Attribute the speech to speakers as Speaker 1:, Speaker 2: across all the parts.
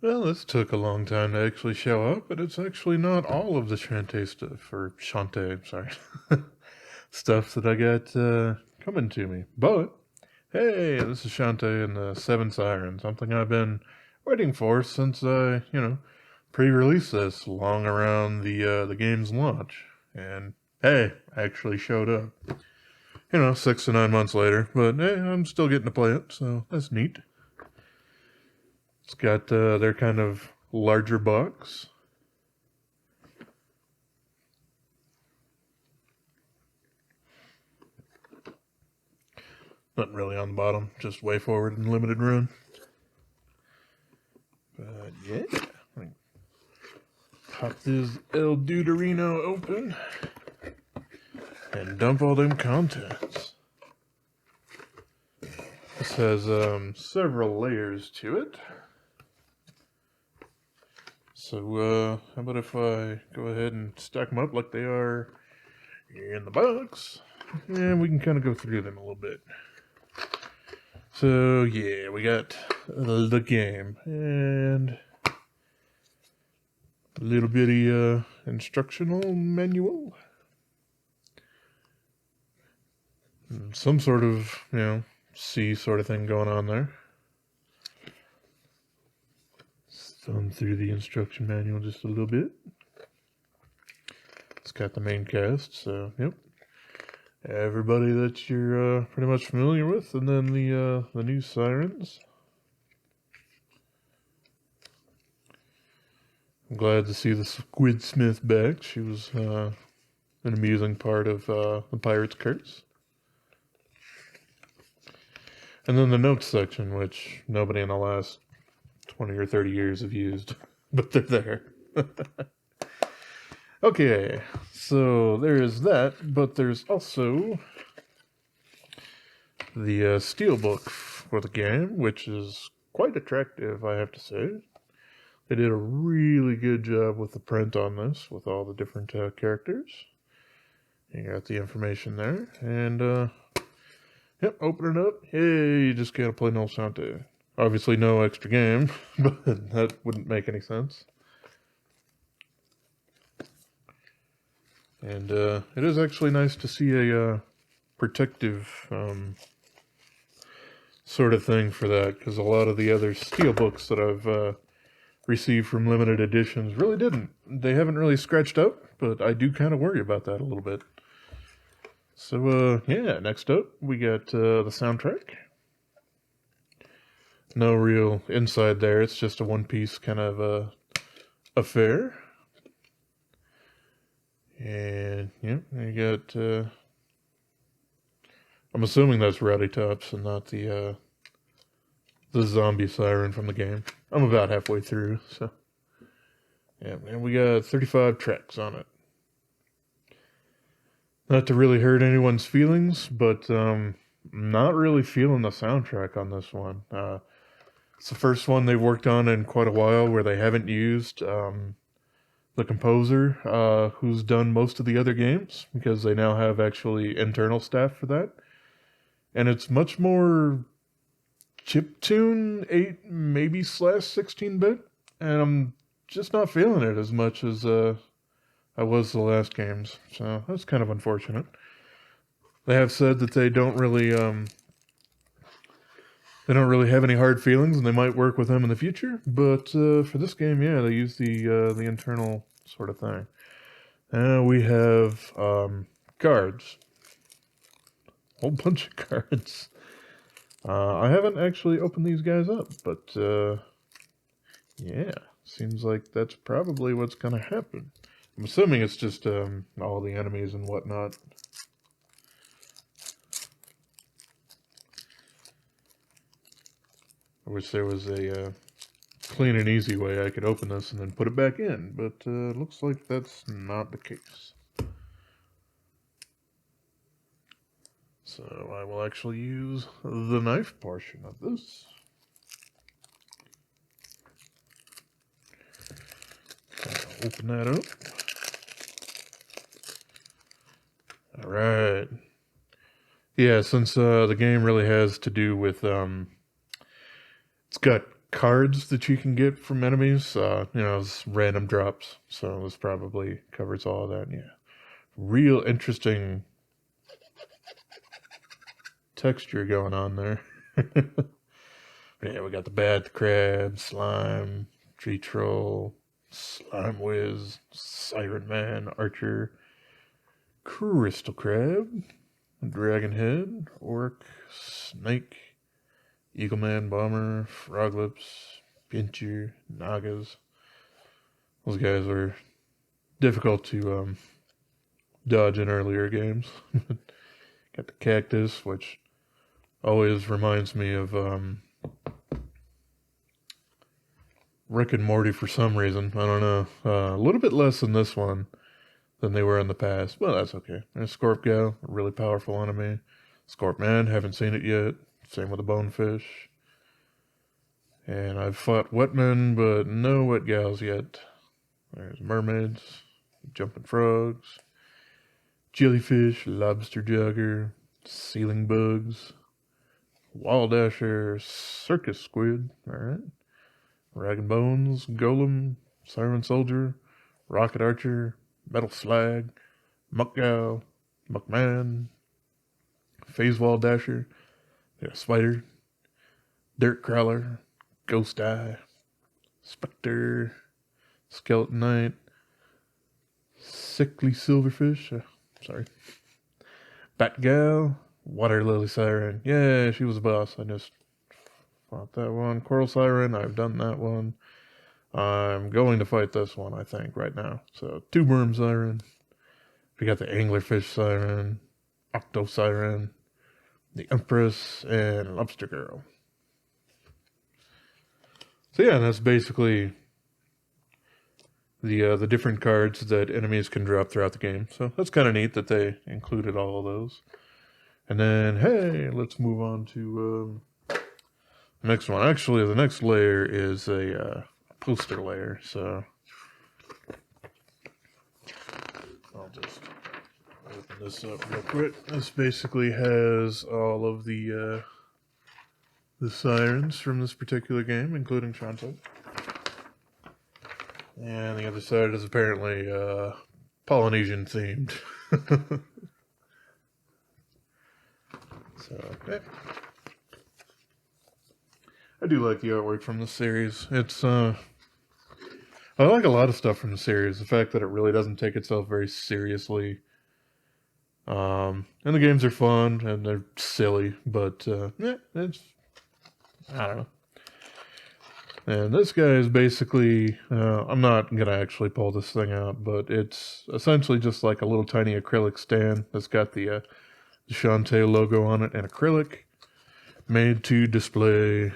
Speaker 1: Well, this took a long time to actually show up, but it's actually not all of the Shantae stuff, or Shantae, sorry, stuff that I got coming to me. But, hey, this is Shantae and the Seven Sirens, something I've been waiting for since I pre-released this long around the game's launch. And, hey, I actually showed up. 6 to 9 months later, but hey, I'm still getting to play it, so that's neat. It's got their kind of larger box. Nothing really on the bottom, just way forward and limited run. But yeah, pop this El Deuterino open and dump all them contents. This has several layers to it. So how about if I go ahead and stack them up like they are in the box, and we can kind of go through them a little bit. So yeah, we got the game and a little bitty instructional manual. Some sort of, C sort of thing going on there. Thumb through the instruction manual just a little bit. It's got the main cast, so yep. Everybody that you're pretty much familiar with, and then the new Sirens. I'm glad to see the Squidsmith back. She was an amusing part of the Pirate's Curse. And then the notes section, which nobody in the last 20 or 30 years have used, but they're there. Okay, so there is that, but there's also the steelbook for the game, which is quite attractive, I have to say. They did a really good job with the print on this, with all the different characters. You got the information there, and yep, open it up. Hey, you just gotta play no Shantae. Obviously no extra game, but that wouldn't make any sense. And it is actually nice to see a protective sort of thing for that, because a lot of the other steelbooks that I've received from limited editions really didn't. They haven't really scratched up, but I do kind of worry about that a little bit. So yeah, next up we got the soundtrack. No real inside there, it's just a one-piece kind of affair. And yeah, you got I'm assuming that's Rowdy Tops and not the zombie siren from the game. I'm about halfway through, so yeah, and we got 35 tracks on it. Not to really hurt anyone's feelings, but not really feeling the soundtrack on this one. It's the first one they've worked on in quite a while where they haven't used the composer who's done most of the other games, because they now have actually internal staff for that. And it's much more chiptune 8 maybe slash 16-bit, and I'm just not feeling it as much as I was the last games, so that's kind of unfortunate. They have said that they don't really have any hard feelings, and they might work with them in the future. But for this game, yeah, they use the internal sort of thing. We have cards, a whole bunch of cards. I haven't actually opened these guys up, but yeah, seems like that's probably what's gonna happen. I'm assuming it's just all the enemies and whatnot. I wish there was a clean and easy way I could open this and then put it back in, but looks like that's not the case. So I will actually use the knife portion of this. I'll open that up. Alright. Yeah, since the game really has to do with, it's got cards that you can get from enemies. It's random drops. So this probably covers all of that. Yeah. Real interesting texture going on there. Yeah, we got the Bat Crab, Slime, Tree Troll, Slime Whiz, Siren Man, Archer, Crystal Crab, Dragon Head, Orc, Snake, Eagleman, Bomber, Froglips, Pincher, Nagas. Those guys were difficult to dodge in earlier games. Got the Cactus, which always reminds me of Rick and Morty for some reason. I don't know. A little bit less in this one than they were in the past. Well, that's okay. There's Scorp Gal, a really powerful enemy. Scorp Man, haven't seen it yet. Same with the Bonefish. And I've fought Wetmen, but no Wet Gals yet. There's Mermaids, Jumping Frogs, Jellyfish, Lobster Jugger, Ceiling Bugs, Wild Dasher, Circus Squid, alright. Rag and Bones, Golem, Siren Soldier, Rocket Archer, Metal Slag, Muck Gal, Muckman, Phase Wall Dasher, Spider, Dirt Crawler, Ghost Eye, Spectre, Skeleton Knight, Sickly Silverfish, Bat Gal, Water Lily Siren. Yeah, she was a boss. I just fought that one. Coral Siren, I've done that one. I'm going to fight this one, I think, right now. So, Tube Worm Siren. We got the Anglerfish Siren, Octo Siren, the Empress, and Lobster Girl. So yeah, that's basically the different cards that enemies can drop throughout the game. So that's kind of neat that they included all of those. And then, hey, let's move on to next one. Actually, the next layer is a poster layer, so I'll just open this up real quick. This basically has all of the sirens from this particular game, including Shantae. And the other side is apparently Polynesian themed. So, okay. I do like the artwork from the series. It's I like a lot of stuff from the series. The fact that it really doesn't take itself very seriously. And the games are fun and they're silly, but it's, I don't know. And this guy is basically, I'm not going to actually pull this thing out, but it's essentially just like a little tiny acrylic stand that's got the Shantae logo on it in acrylic, made to display.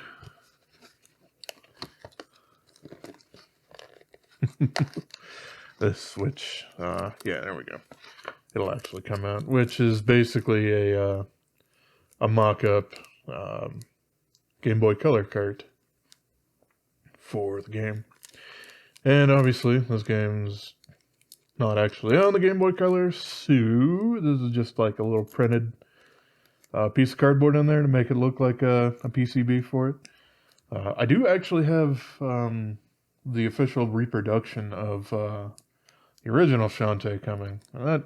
Speaker 1: This, which, yeah, there we go. It'll actually come out, which is basically a mock-up Game Boy Color cart for the game. And obviously, this game's not actually on the Game Boy Color, so this is just like a little printed piece of cardboard in there to make it look like a PCB for it. I do actually have the official reproduction of the original Shantae coming. And that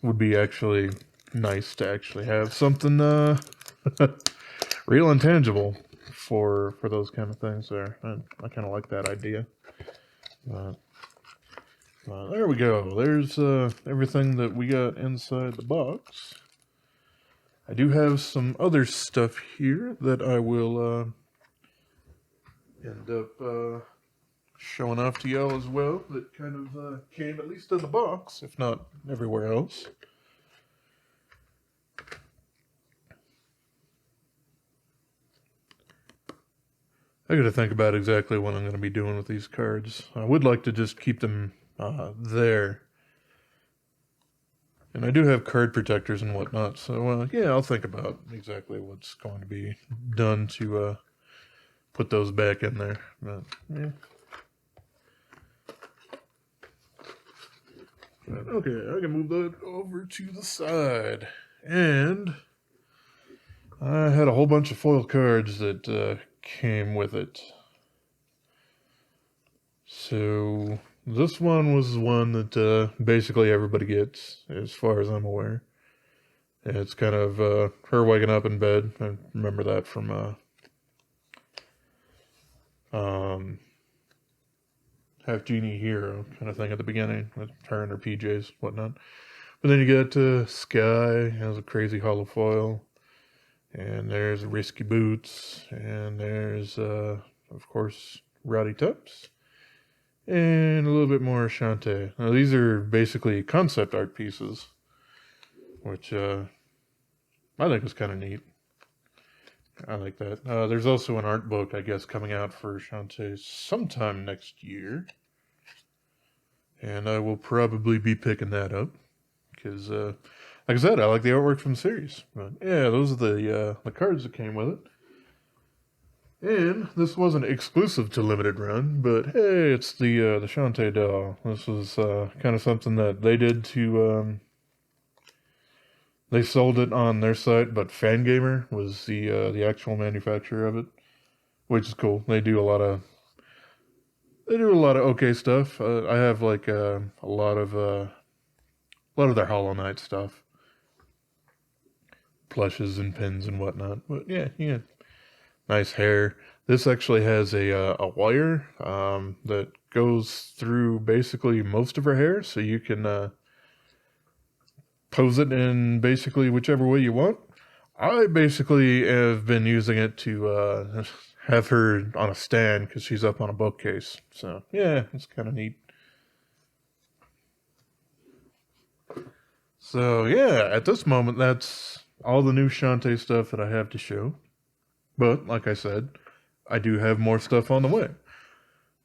Speaker 1: would be actually nice to actually have something real and tangible for those kind of things there. I kind of like that idea. There we go. There's everything that we got inside the box. I do have some other stuff here that I will end up showing off to y'all as well, that kind of came at least in the box, if not everywhere else. I got to think about exactly what I'm going to be doing with these cards. I would like to just keep them there. And I do have card protectors and whatnot, so yeah, I'll think about exactly what's going to be done to put those back in there. But, yeah. But, okay, I can move that over to the side. And I had a whole bunch of foil cards that came with it. So this one was one that basically everybody gets, as far as I'm aware. It's kind of her waking up in bed. I remember that from Half Genie Hero kind of thing at the beginning, with her in her PJs, whatnot. But then you get Sky, has a crazy hollow foil, and there's Risky Boots, and there's, of course, Rowdy Tubbs, and a little bit more Shantae. Now, these are basically concept art pieces, which I think is kind of neat. I like that. There's also an art book, I guess, coming out for Shantae sometime next year. And I will probably be picking that up. Because, like I said, I like the artwork from the series. But yeah, those are the cards that came with it. And this wasn't exclusive to Limited Run, but hey, it's the Shantae doll. This was kind of something that they did to... They sold it on their site, but Fangamer was the actual manufacturer of it, which is cool. They do a lot of okay stuff. I have like a lot of their Hollow Knight stuff, plushes and pins and whatnot. But yeah, nice hair. This actually has a wire that goes through basically most of her hair, so you can pose it in basically whichever way you want. I basically have been using it to have her on a stand because she's up on a bookcase. So yeah, it's kind of neat. So yeah, at this moment, that's all the new Shantae stuff that I have to show. But like I said, I do have more stuff on the way.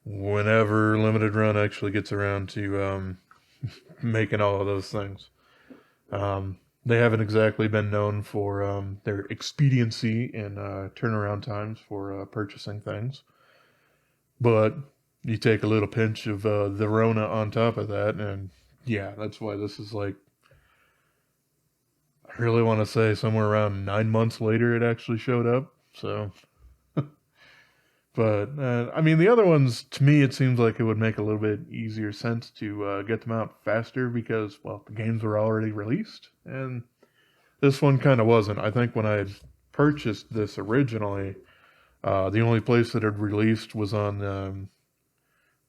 Speaker 1: Whenever Limited Run actually gets around to making all of those things. They haven't exactly been known for their expediency and turnaround times for purchasing things. But you take a little pinch of the Rona on top of that, and yeah, that's why this is like, I really want to say somewhere around 9 months later it actually showed up. So, but I mean, the other ones, to me, it seems like it would make a little bit easier sense to get them out faster because, well, the games were already released, and this one kind of wasn't. I think when I had purchased this originally, the only place that had released was on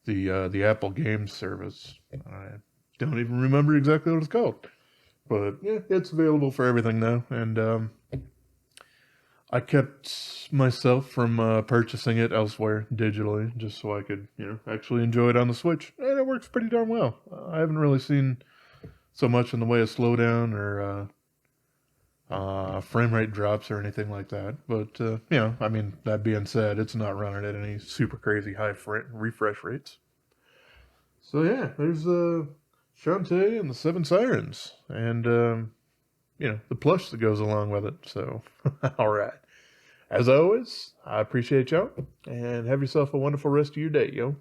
Speaker 1: the Apple Games service. I don't even remember exactly what it's called, but yeah, it's available for everything now, and I kept myself from purchasing it elsewhere digitally, just so I could, actually enjoy it on the Switch. And it works pretty darn well. I haven't really seen so much in the way of slowdown or frame rate drops or anything like that. But, I mean, that being said, it's not running at any super crazy high refresh rates. So yeah, there's Shantae and the Seven Sirens. And, the plush that goes along with it. So, all right. As always, I appreciate y'all, and have yourself a wonderful rest of your day, yo.